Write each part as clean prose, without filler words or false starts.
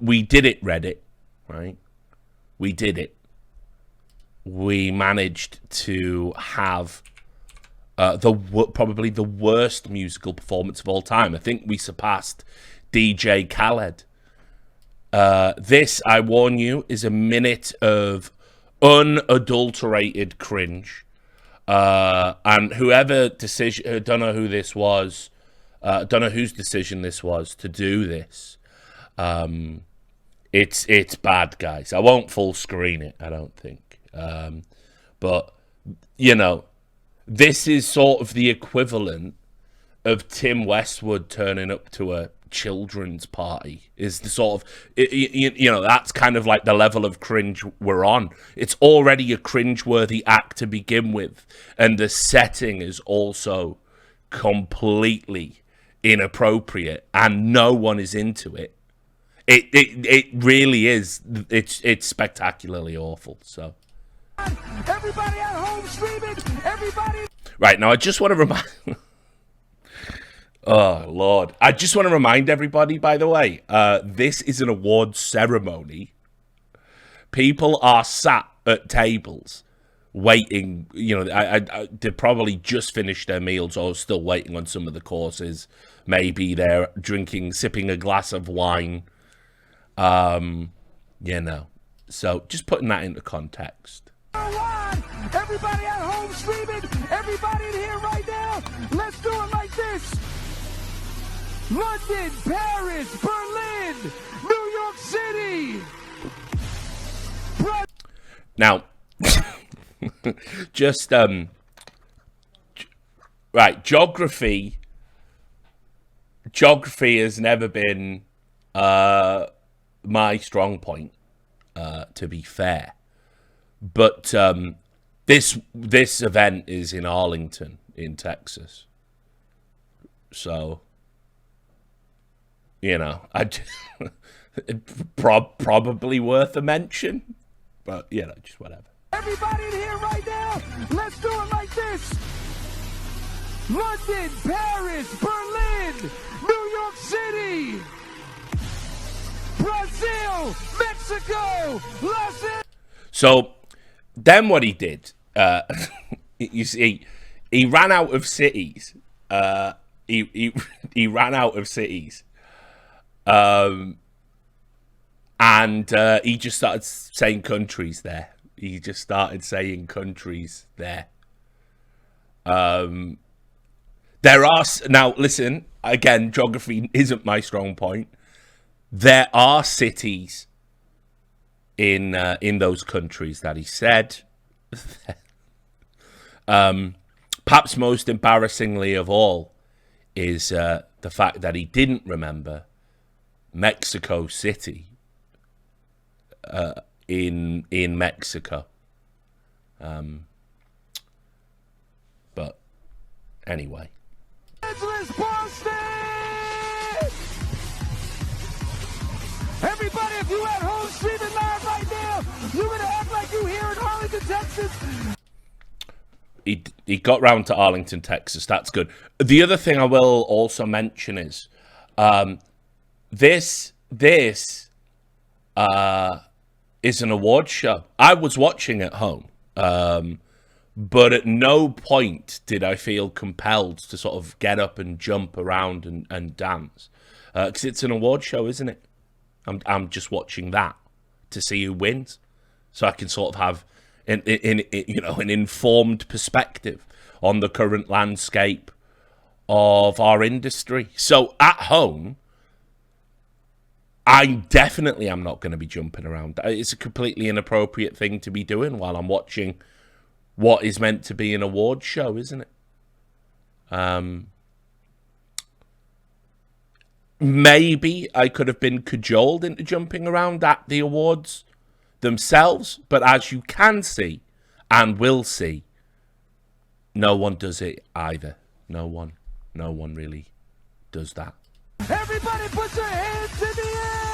we did it, Reddit, right? We did it. We managed to have probably the worst musical performance of all time. I think we surpassed DJ Khaled. This, I warn you, is a minute of unadulterated cringe. And whoever decision, don't know who this was, don't know whose decision this was to do this. It's bad, guys. I won't full screen it, I don't think. But, you know, this is sort of the equivalent of Tim Westwood turning up to a children's party. Is the sort of, you know, that's kind of like the level of cringe we're on. It's already a cringe-worthy act to begin with, and the setting is also completely inappropriate, and no one is into it. It really is. It's spectacularly awful. So. Everybody at home streaming. Everybody. Right, now I just want to remind. Oh Lord! I just want to remind everybody. By the way, this is an awards ceremony. People are sat at tables, waiting. You know, they probably just finished their meals or still waiting on some of the courses. Maybe they're sipping a glass of wine. You know. So just putting that into context. Everybody at home streaming. Everybody in here right now. Let's do it like this. London, Paris, Berlin, New York City. Now, just right, geography has never been my strong point, to be fair. But this event is in Arlington, in Texas. So, you know, probably worth a mention. But, you know, just whatever. Everybody in here right now, let's do it like this. London, Paris, Berlin, New York City, Brazil, Mexico, Los Angeles. So, then what he did, you see, he ran out of cities. He ran out of cities. And he just started saying countries there. He just started saying countries there. There are, now listen, again, geography isn't my strong point. There are cities in those countries that he said. Perhaps most embarrassingly of all is the fact that he didn't remember Mexico City in Mexico. But anyway. Everybody, if you at home streaming live right now, you gonna act like you here in Arlington, Texas. He got round to Arlington, Texas. That's good. The other thing I will also mention is this is an award show. I was watching at home, but at no point did I feel compelled to sort of get up and jump around and dance, because it's an award show, isn't it? I'm just watching that to see who wins, so I can sort of have an informed perspective on the current landscape of our industry. So at home, I definitely am not going to be jumping around. It's a completely inappropriate thing to be doing while I'm watching what is meant to be an award show, isn't it? Maybe I could have been cajoled into jumping around at the awards themselves, but as you can see and will see, no one does it either. No one really does that. Everybody put your hands in the air!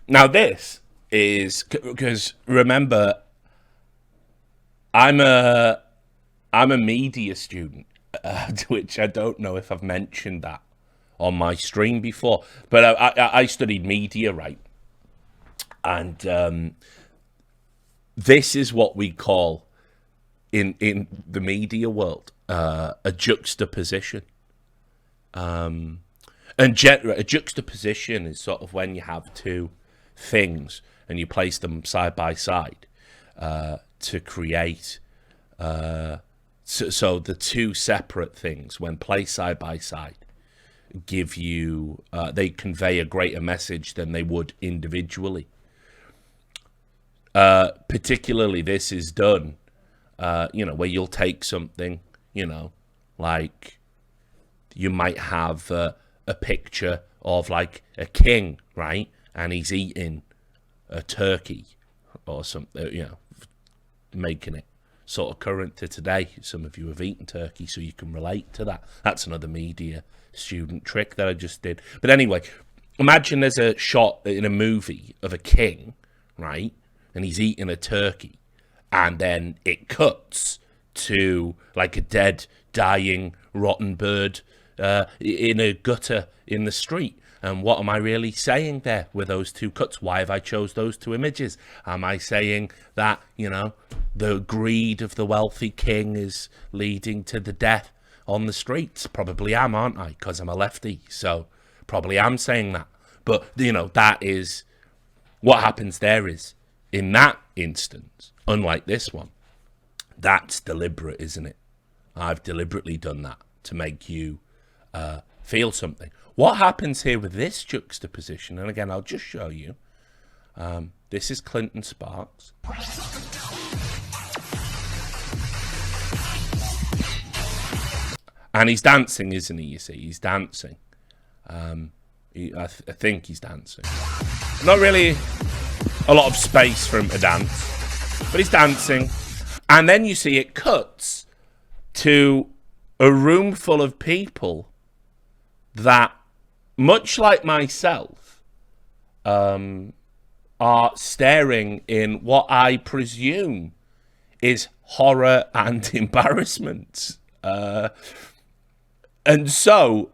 Now this is because remember, I'm a media student, which I don't know if I've mentioned that on my stream before, but I studied media, right? And this is what we call in the media world a juxtaposition. And a juxtaposition is sort of when you have two things and you place them side by side to create. So the two separate things, when placed side by side, give you they convey a greater message than they would individually. Particularly, this is done, where you'll take something, like you might have a picture of like a king, right? And he's eating a turkey or something, making it sort of current to today. Some of you have eaten turkey, so you can relate to that. That's another media student trick that I just did. But anyway, imagine there's a shot in a movie of a king, right? And he's eating a turkey, and then it cuts to like a dead, dying, rotten bird in a gutter in the street. And what am I really saying there with those two cuts? Why have I chose those two images? Am I saying that, the greed of the wealthy king is leading to the death on the streets? Probably am, aren't I? Because I'm a lefty, so probably am saying that. But, that is what happens there is, in that instance, unlike this one, that's deliberate, isn't it? I've deliberately done that to make you feel something. What happens here with this juxtaposition, and again, I'll just show you. This is Clinton Sparks. And he's dancing, isn't he, you see? He's dancing. I think he's dancing. Not really a lot of space for him to dance, but he's dancing. And then you see it cuts to a room full of people that, much like myself, are staring in what I presume is horror and embarrassment. And so,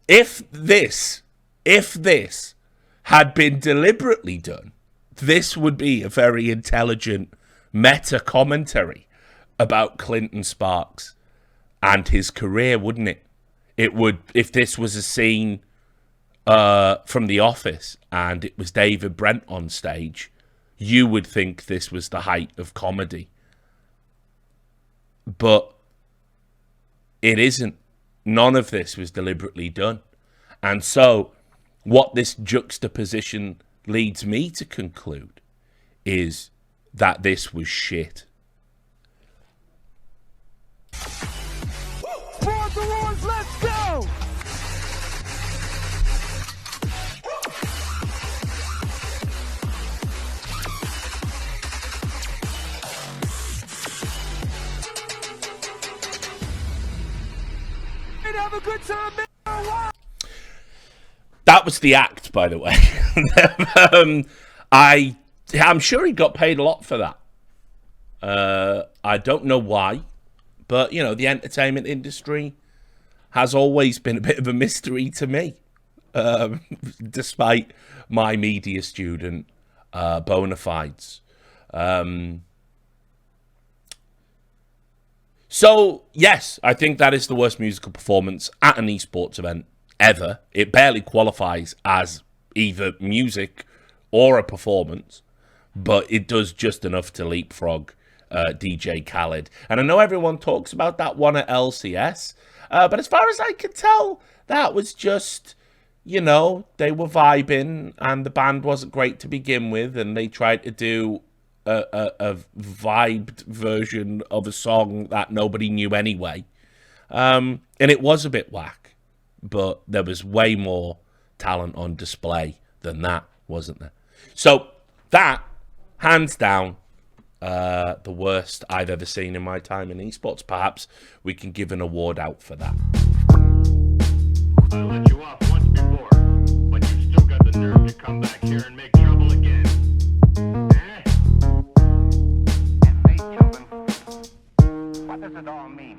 if this had been deliberately done, this would be a very intelligent meta commentary about Clinton Sparks and his career, wouldn't it? It would, if this was a scene from The Office and it was David Brent on stage, you would think this was the height of comedy. But it isn't. None of this was deliberately done. And so what this juxtaposition leads me to conclude is that this was shit. Let's go! Have a good time. That was the act, by the way. I'm sure he got paid a lot for that. I don't know why, but the entertainment industry has always been a bit of a mystery to me, despite my media student bona fides. So, yes, I think that is the worst musical performance at an esports event ever. It barely qualifies as either music or a performance, but it does just enough to leapfrog DJ Khaled. And I know everyone talks about that one at LCS, but as far as I could tell, that was just, they were vibing and the band wasn't great to begin with, and they tried to do a vibed version of a song that nobody knew anyway. And it was a bit whack, but there was way more talent on display than that, wasn't there? So that, hands down, the worst I've ever seen in my time in esports. Perhaps we can give an award out for that. I let you off once before, but you still got the nerve to come back here and make trouble again. does it all mean?